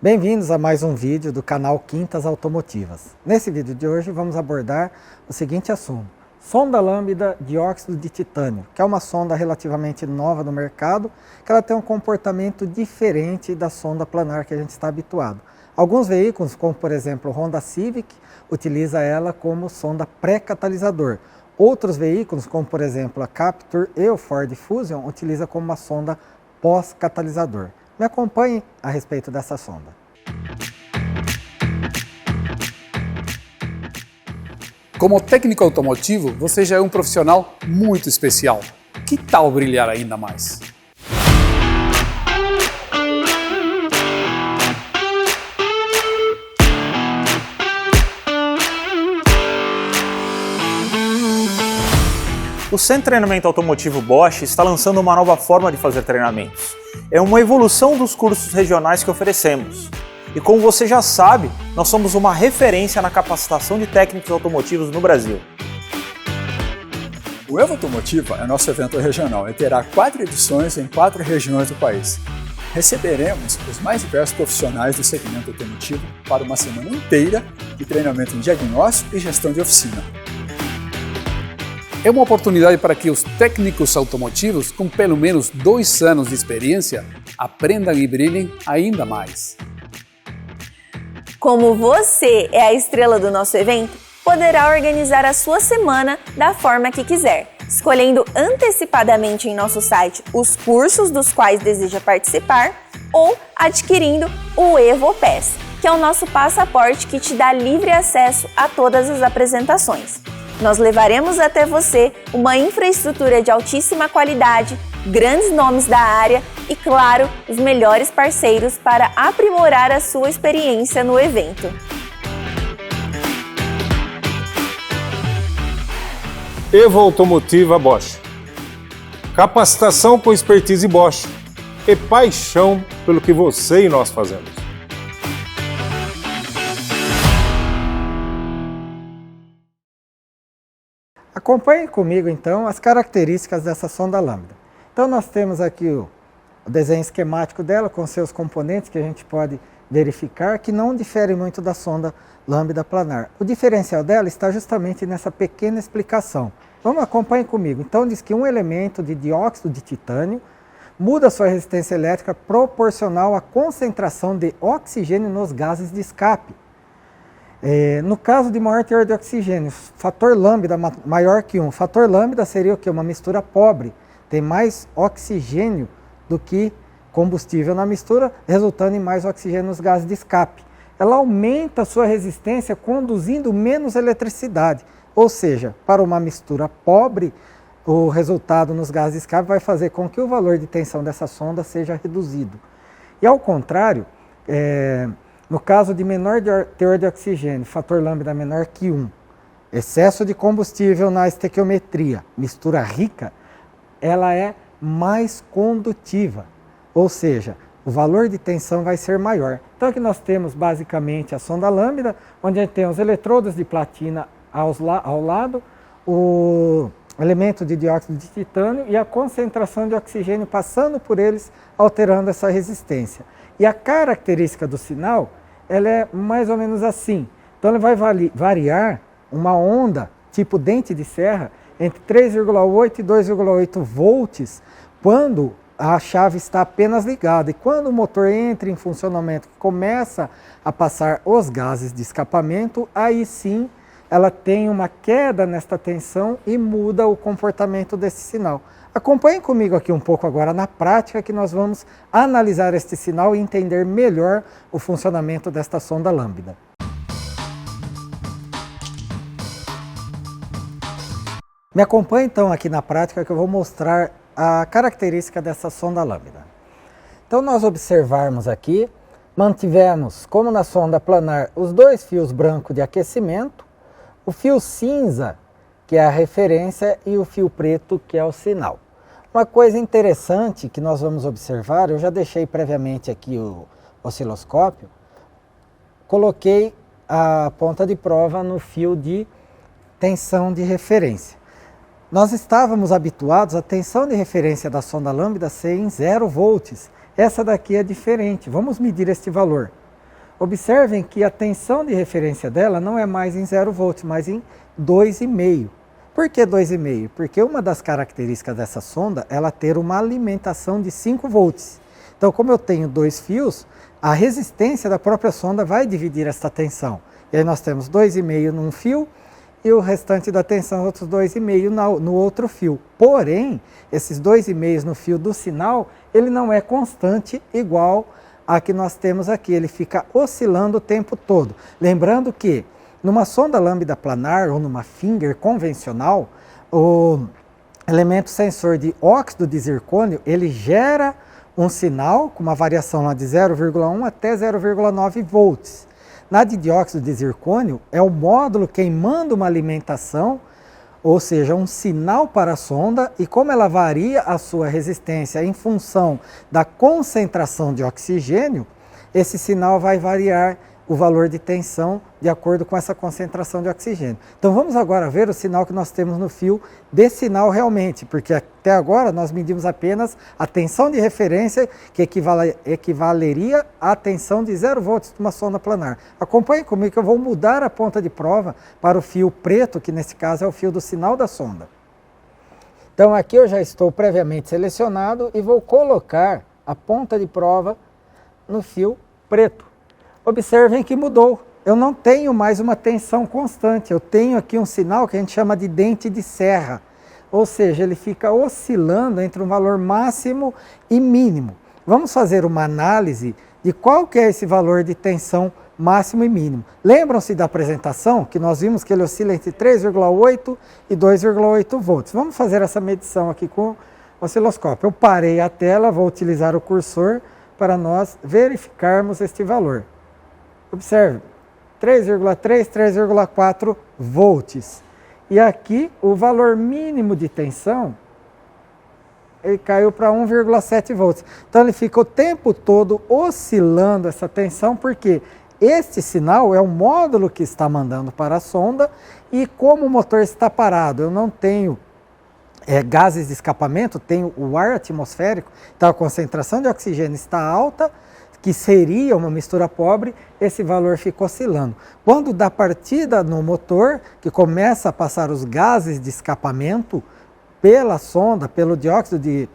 Bem-vindos a mais um vídeo do canal Quintas Automotivas. Nesse vídeo de hoje vamos abordar o seguinte assunto: sonda lambda dióxido de titânio, que é uma sonda relativamente nova no mercado, que ela tem um comportamento diferente da sonda planar que a gente está habituado. Alguns veículos, como por exemplo o Honda Civic, utiliza ela como sonda pré-catalisador. Outros veículos, como por exemplo a Captur e o Ford Fusion, utiliza como uma sonda pós-catalisador. Me acompanhe a respeito dessa sonda. Como técnico automotivo, você já é um profissional muito especial. Que tal brilhar ainda mais? O Centro de Treinamento Automotivo Bosch está lançando uma nova forma de fazer treinamentos. É uma evolução dos cursos regionais que oferecemos. E como você já sabe, nós somos uma referência na capacitação de técnicos automotivos no Brasil. O Evo Automotiva é nosso evento regional e terá 4 edições em 4 regiões do país. Receberemos os mais diversos profissionais do segmento automotivo para uma semana inteira de treinamento em diagnóstico e gestão de oficina. É uma oportunidade para que os técnicos automotivos, com pelo menos 2 anos de experiência, aprendam e brilhem ainda mais. Como você é a estrela do nosso evento, poderá organizar a sua semana da forma que quiser, escolhendo antecipadamente em nosso site os cursos dos quais deseja participar ou adquirindo o Evo Pass, que é o nosso passaporte que te dá livre acesso a todas as apresentações. Nós levaremos até você uma infraestrutura de altíssima qualidade, grandes nomes da área e, claro, os melhores parceiros para aprimorar a sua experiência no evento. Evo Automotiva Bosch. Capacitação com expertise Bosch e paixão pelo que você e nós fazemos. Acompanhe comigo então as características dessa sonda lambda. Então nós temos aqui o desenho esquemático dela com seus componentes que a gente pode verificar que não difere muito da sonda lambda planar. O diferencial dela está justamente nessa pequena explicação. Vamos, acompanhe comigo. Então diz que um elemento de dióxido de titânio muda sua resistência elétrica proporcional à concentração de oxigênio nos gases de escape. No caso de maior teor de oxigênio, fator lambda maior que 1. Fator lambda seria o quê? Uma mistura pobre. Tem mais oxigênio do que combustível na mistura, resultando em mais oxigênio nos gases de escape. Ela aumenta a sua resistência conduzindo menos eletricidade. Ou seja, para uma mistura pobre, o resultado nos gases de escape vai fazer com que o valor de tensão dessa sonda seja reduzido. E ao contrário, no caso de menor teor de oxigênio, fator lambda menor que 1, excesso de combustível na estequiometria, mistura rica, ela é mais condutiva, ou seja, o valor de tensão vai ser maior. Então aqui nós temos basicamente a sonda lambda, onde a gente tem os eletrodos de platina ao lado, o elemento de dióxido de titânio e a concentração de oxigênio passando por eles, alterando essa resistência. E a característica do sinal, ela é mais ou menos assim. Então ela vai variar uma onda tipo dente de serra entre 3,8 e 2,8 volts quando a chave está apenas ligada. E quando o motor entra em funcionamento, começa a passar os gases de escapamento, aí sim ela tem uma queda nesta tensão e muda o comportamento desse sinal. Acompanhe comigo aqui um pouco agora na prática que nós vamos analisar este sinal e entender melhor o funcionamento desta sonda lambda. Me acompanhe então aqui na prática que eu vou mostrar a característica dessa sonda lambda. Então nós observarmos aqui, mantivemos, como na sonda planar, os 2 fios brancos de aquecimento, o fio cinza, que é a referência, e o fio preto, que é o sinal. Uma coisa interessante que nós vamos observar, eu já deixei previamente aqui o osciloscópio, coloquei a ponta de prova no fio de tensão de referência. Nós estávamos habituados à tensão de referência da sonda lambda ser em 0 volts. Essa daqui é diferente. Vamos medir este valor. Observem que a tensão de referência dela não é mais em 0 volts, mas em 2,5. Por que 2,5? Porque uma das características dessa sonda é ela ter uma alimentação de 5 volts. Então, como eu tenho 2 fios, a resistência da própria sonda vai dividir essa tensão. E aí nós temos 2,5 num fio e o restante da tensão, outros 2,5 no outro fio. Porém, esses 2,5 no fio do sinal, ele não é constante igual a que nós temos aqui. Ele fica oscilando o tempo todo. Lembrando que numa sonda lambda planar ou numa finger convencional, o elemento sensor de óxido de zircônio, ele gera um sinal com uma variação lá de 0,1 até 0,9 volts. Na de dióxido de zircônio, é o módulo quem manda uma alimentação, ou seja, um sinal para a sonda, e como ela varia a sua resistência em função da concentração de oxigênio, esse sinal vai variar o valor de tensão de acordo com essa concentração de oxigênio. Então vamos agora ver o sinal que nós temos no fio de sinal realmente, porque até agora nós medimos apenas a tensão de referência que equivaleria à tensão de 0 volts de uma sonda planar. Acompanhe comigo que eu vou mudar a ponta de prova para o fio preto, que nesse caso é o fio do sinal da sonda. Então aqui eu já estou previamente selecionado e vou colocar a ponta de prova no fio preto. Observem que mudou. Eu não tenho mais uma tensão constante. Eu tenho aqui um sinal que a gente chama de dente de serra. Ou seja, ele fica oscilando entre um valor máximo e mínimo. Vamos fazer uma análise de qual que é esse valor de tensão máximo e mínimo. Lembram-se da apresentação que nós vimos que ele oscila entre 3,8 e 2,8 volts. Vamos fazer essa medição aqui com o osciloscópio. Eu parei a tela, vou utilizar o cursor para nós verificarmos este valor. Observe, 3,3, 3,4 volts. E aqui o valor mínimo de tensão, ele caiu para 1,7 volts. Então ele fica o tempo todo oscilando essa tensão, porque este sinal é o módulo que está mandando para a sonda, e como o motor está parado, eu não tenho gases de escapamento, tenho o ar atmosférico, então a concentração de oxigênio está alta, que seria uma mistura pobre, esse valor fica oscilando. Quando dá partida no motor, que começa a passar os gases de escapamento pela sonda, pelo dióxido de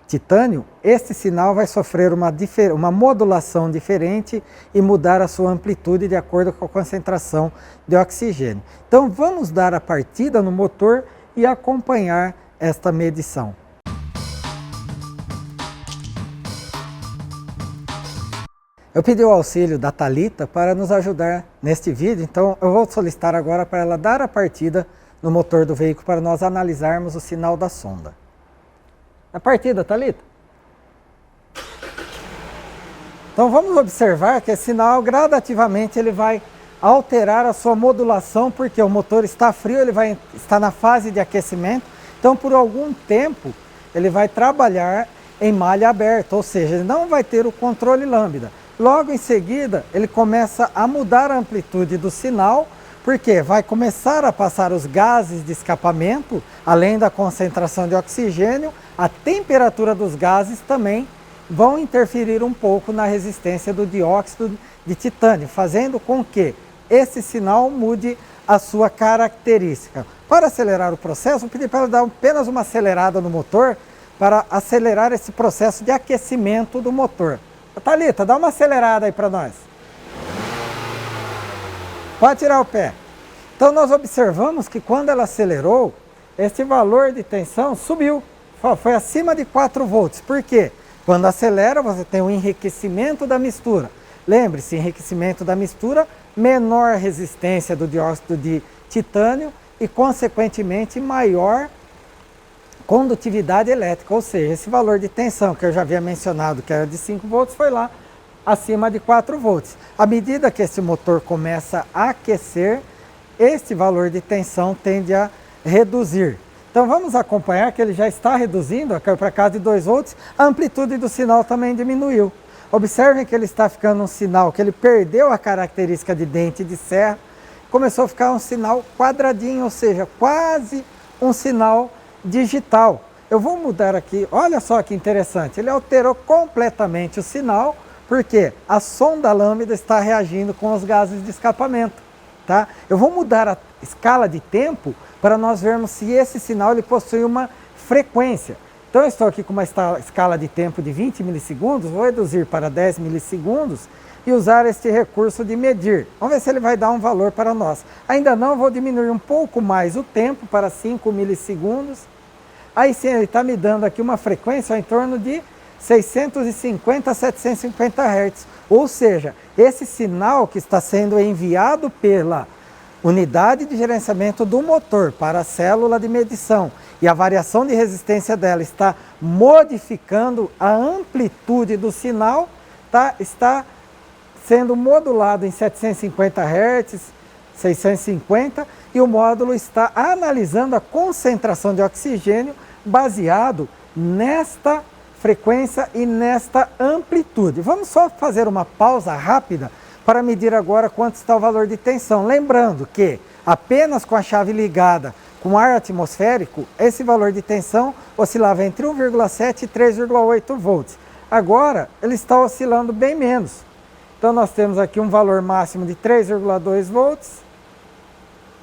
titânio, esse sinal vai sofrer uma modulação diferente e mudar a sua amplitude de acordo com a concentração de oxigênio. Então vamos dar a partida no motor e acompanhar esta medição. Eu pedi o auxílio da Thalita para nos ajudar neste vídeo, então eu vou solicitar agora para ela dar a partida no motor do veículo para nós analisarmos o sinal da sonda. A partida, Thalita? Então vamos observar que esse sinal gradativamente ele vai alterar a sua modulação, porque o motor está frio, ele vai estar na fase de aquecimento, então por algum tempo ele vai trabalhar em malha aberta, ou seja, ele não vai ter o controle lambda. Logo em seguida, ele começa a mudar a amplitude do sinal, porque vai começar a passar os gases de escapamento, além da concentração de oxigênio, a temperatura dos gases também vão interferir um pouco na resistência do dióxido de titânio, fazendo com que esse sinal mude a sua característica. Para acelerar o processo, vou pedir para ela dar apenas uma acelerada no motor, para acelerar esse processo de aquecimento do motor. Thalita, dá uma acelerada aí para nós. Pode tirar o pé. Então nós observamos que quando ela acelerou, esse valor de tensão subiu. Foi acima de 4 volts. Por quê? Quando acelera, você tem um enriquecimento da mistura. Lembre-se, enriquecimento da mistura, menor resistência do dióxido de titânio e, consequentemente, maior condutividade elétrica, ou seja, esse valor de tensão que eu já havia mencionado, que era de 5 volts, foi lá acima de 4 volts. À medida que esse motor começa a aquecer, esse valor de tensão tende a reduzir. Então vamos acompanhar que ele já está reduzindo, caiu para cá de 2 volts, a amplitude do sinal também diminuiu. Observem que ele está ficando um sinal que ele perdeu a característica de dente de serra, começou a ficar um sinal quadradinho, ou seja, quase um sinal digital. Eu vou mudar aqui, olha só que interessante, ele alterou completamente o sinal, Porque a sonda lambda está reagindo com os gases de escapamento. Tá? Eu vou mudar a escala de tempo para nós vermos se esse sinal ele possui uma frequência. Então eu estou aqui com uma escala de tempo de 20 milissegundos, vou reduzir para 10 milissegundos e usar este recurso de medir. Vamos ver se ele vai dar um valor para nós. Ainda não, vou diminuir um pouco mais o tempo para 5 milissegundos. Aí sim, ele está me dando aqui uma frequência em torno de 650 a 750 Hz. Ou seja, esse sinal que está sendo enviado pela unidade de gerenciamento do motor para a célula de medição e a variação de resistência dela está modificando a amplitude do sinal, tá? Está sendo modulado em 750 Hz, 650, e o módulo está analisando a concentração de oxigênio baseado nesta frequência e nesta amplitude. Vamos só fazer uma pausa rápida para medir agora quanto está o valor de tensão. Lembrando que apenas com a chave ligada com ar atmosférico, esse valor de tensão oscilava entre 1,7 e 3,8 volts. Agora, ele está oscilando bem menos. Então, nós temos aqui um valor máximo de 3,2 volts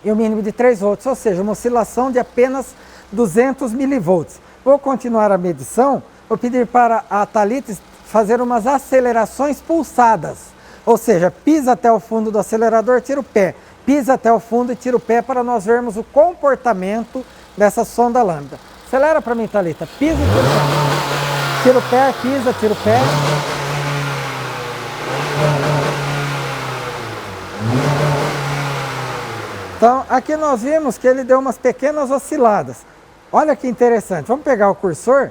e um mínimo de 3 volts, ou seja, uma oscilação de apenas 200 milivolts. Vou continuar a medição, vou pedir para a Thalita fazer umas acelerações pulsadas. Ou seja, pisa até o fundo do acelerador, tira o pé. Pisa até o fundo e tira o pé para nós vermos o comportamento dessa sonda lambda. Acelera para mim, Thalita. Pisa e tira o pé. Tira o pé, pisa, tira o pé. Então, aqui nós vimos que ele deu umas pequenas osciladas. Olha que interessante. Vamos pegar o cursor,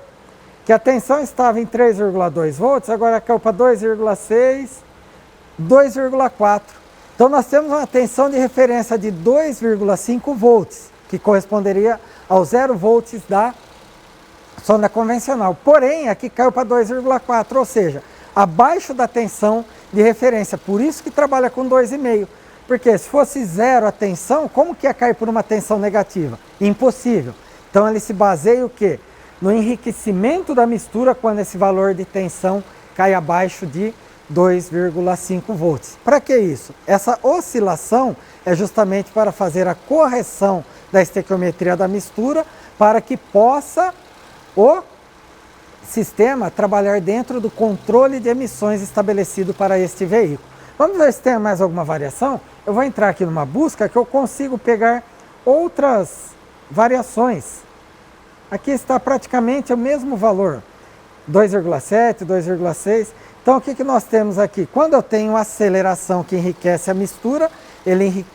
que a tensão estava em 3,2 volts, agora caiu para 2,6, 2,4. Então, nós temos uma tensão de referência de 2,5 volts, que corresponderia aos 0 volts da sonda convencional. Porém, aqui caiu para 2,4, ou seja, abaixo da tensão de referência. Por isso que trabalha com 2,5. Porque se fosse 0 a tensão, como que ia cair por uma tensão negativa? Impossível. Então, ele se baseia o quê? No enriquecimento da mistura quando esse valor de tensão cai abaixo de 2,5 volts. Para que isso? Essa oscilação é justamente para fazer a correção da estequiometria da mistura para que possa o sistema trabalhar dentro do controle de emissões estabelecido para este veículo. Vamos ver se tem mais alguma variação? Eu vou entrar aqui numa busca que eu consigo pegar outras variações. Aqui está praticamente o mesmo valor, 2,7, 2,6. Então, o que nós temos aqui? Quando eu tenho aceleração que enriquece a mistura, ele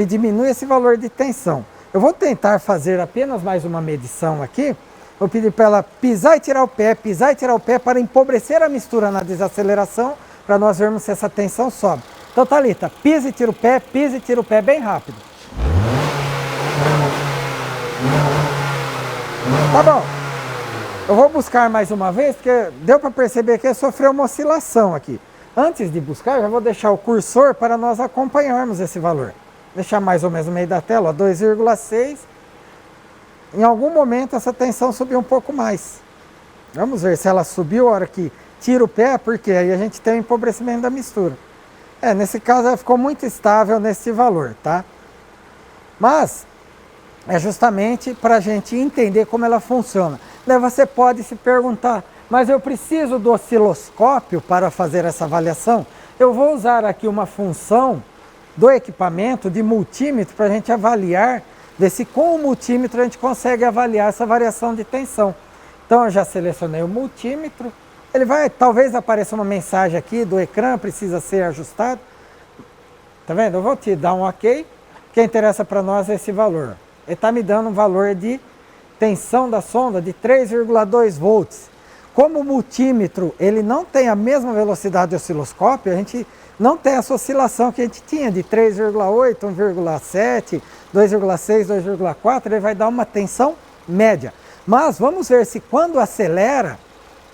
diminui esse valor de tensão. Eu vou tentar fazer apenas mais uma medição aqui. Vou pedir para ela pisar e tirar o pé para empobrecer a mistura na desaceleração, para nós vermos se essa tensão sobe. Então, Thalita, pisa e tira o pé bem rápido. Tá bom. Eu vou buscar mais uma vez, porque deu para perceber que ele sofreu uma oscilação aqui. Antes de buscar, eu já vou deixar o cursor para nós acompanharmos esse valor. Deixar mais ou menos no meio da tela, 2,6. Em algum momento essa tensão subiu um pouco mais. Vamos ver se ela subiu a hora que tira o pé, porque aí a gente tem o empobrecimento da mistura. Nesse caso ela ficou muito estável nesse valor, tá? Mas é justamente para a gente entender como ela funciona. Daí você pode se perguntar, mas eu preciso do osciloscópio para fazer essa avaliação? Eu vou usar aqui uma função do equipamento de multímetro para a gente avaliar, ver se com o multímetro a gente consegue avaliar essa variação de tensão. Então eu já selecionei o multímetro, ele vai, talvez apareça uma mensagem aqui do ecrã, precisa ser ajustado. Tá vendo? Eu vou te dar um OK, o que interessa para nós é esse valor. Ele está me dando um valor de tensão da sonda de 3,2 volts. Como o multímetro ele não tem a mesma velocidade do osciloscópio, a gente não tem essa oscilação que a gente tinha de 3,8, 1,7, 2,6, 2,4, ele vai dar uma tensão média. Mas vamos ver se quando acelera,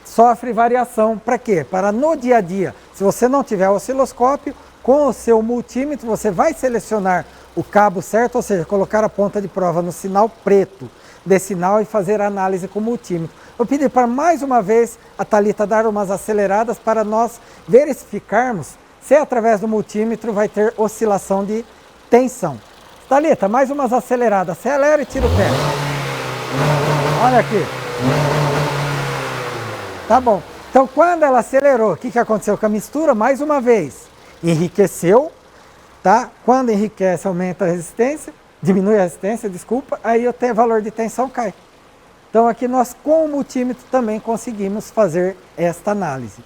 sofre variação. Para quê? Para no dia a dia, se você não tiver osciloscópio, com o seu multímetro você vai selecionar o cabo certo, ou seja, colocar a ponta de prova no sinal preto desse sinal e fazer a análise com o multímetro. Vou pedir para mais uma vez a Thalita dar umas aceleradas para nós verificarmos se através do multímetro vai ter oscilação de tensão. Thalita, mais umas aceleradas. Acelera e tira o pé. Olha aqui. Tá bom. Então, quando ela acelerou, o que aconteceu com a mistura? Mais uma vez, enriqueceu, tá? Quando enriquece, aumenta a resistência, diminui a resistência, desculpa, aí o valor de tensão cai. Então, aqui nós, com o multímetro, também conseguimos fazer esta análise.